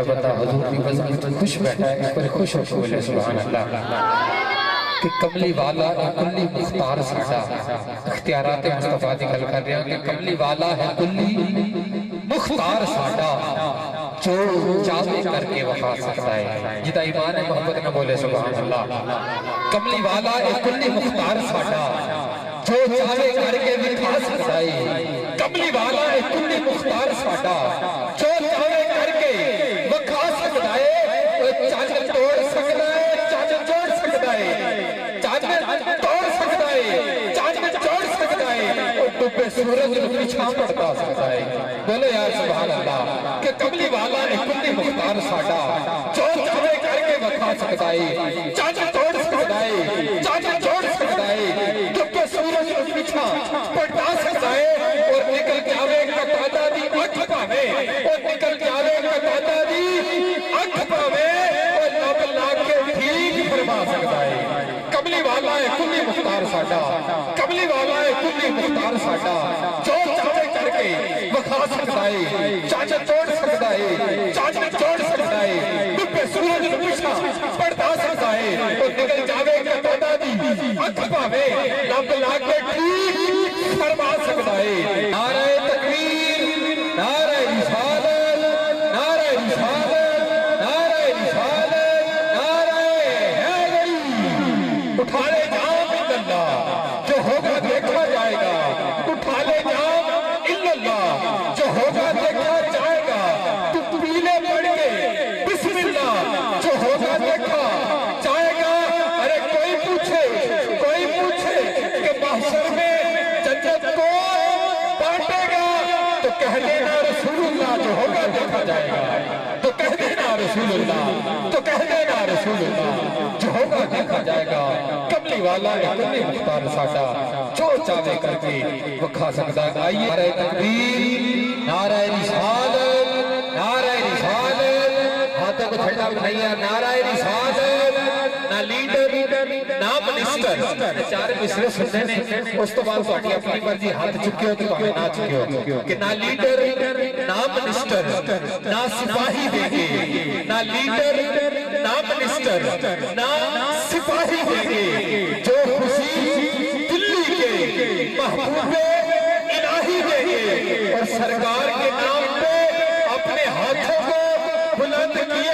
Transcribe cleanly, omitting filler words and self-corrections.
بتا حضور بھی بزم خوش بیٹھا ہے، اس پر خوش ہو کے بولے سبحان اللہ کہ کملی والا ہے کلی مختار ساڈا۔ اختیارات مصطفیٰ نکل کر رہے ہیں کہ کملی والا ہے کلی مختار ساڈا، جو چاہے کر کے وفا سکتا ہے۔ جتا ایمان ہے محبت نہ بولے سبحان اللہ۔ کملی والا ہے کلی مختار ساڈا، جو چاہے کر کے وفا سکتا ہے۔ کملی والا ہے کلی مختار ساڈا، جو چاہے کر کے وکھا سکتا ہے۔ چاند توڑ سکتا ہے، چاند جوڑ سکتا ہے، چاند توڑ سکتا ہے، چاند جوڑ سکتا ہے، اور ڈوبے سورج کی چھاں پڑتا سکتا ہے۔ بولے یا سبحان اللہ کہ کملی والا ہے کلی مختار ساڈا، جو چاہے کر کے وکھا سکتا ہے۔ چاند توڑ سکتا ہے، چاند جوڑ سکتا ہے، ڈوبے سورج کی چھاں پڑتا سکتا ہے، اور نکل کے آوے کا دادا دی اٹھ پاوے، اور نکل کے آوے کا دادا دی اٹھ پاوے، اور لب لاکھ کے ٹھیک فرما سکتا ہے۔ کملی والا ہے کلی مختار ساڈا، کملی والا ہے کلی مختار ساڈا، جو چاہے کر کے وکھا سکتا ہے۔ چاند توڑ سکتا ہے، چاند جوڑ سکتا ہے، ڈوبے سورج کی چھاں پڑتا سکتا ہے، اور نکل جاوے کا دادا دی اٹھ پاوے، لب لاکھ کے ٹھیک فرما سکتا ہے۔ نعرہ تکبیر، نعرہ رسالت، نعرہ رسالت، نعرہ رسالت، نعرہ حیدری۔ اٹھا لے جام اللہ، جو ہوگا دیکھا جائے گا۔ اٹھا لے جام اللہ، جو ہوگا دیکھا جائے گا۔ تو پیلے پڑ کے بسم اللہ، جو ہوگا دیکھا جائے گا۔ ارے کوئی پوچھے کہ محشر میں جنت کو بانٹے گا، تو کہہ دینا رسول اللہ، جو ہوگا دیکھا جائے گا۔ تو کہہ دینا رسول اللہ، تو کہہ دینا رسول اللہ، جو ہوگا دیکھا جائے گا۔ کملی والا ہے کلی مختار ساڈا، جو چاہے کر کے وکھا سکتا ہے۔ آئیے نعرہ تکبیر، نعرہ رسالت، نعرہ رسالت، ہاتھوں کو ٹھنڈا بنائیے۔ نعرہ رسالت، نہ لیڈر نہ منسٹر، چار مصرے سننے نے، اس تو بعد ساڑھی اپنی مرضی ہاتھ چکے ہو تو باہر نہ چکے ہو، کہ نہ لیڈر نہ منسٹر نہ سپاہی دیں گے، نہ لیڈر نہ منسٹر نہ سپاہی دیں گے، جو خوشی دلی کے محبوب الہی دیں گے، اور سرکار کے نام پہ اپنے ہاتھوں کو بلند کیا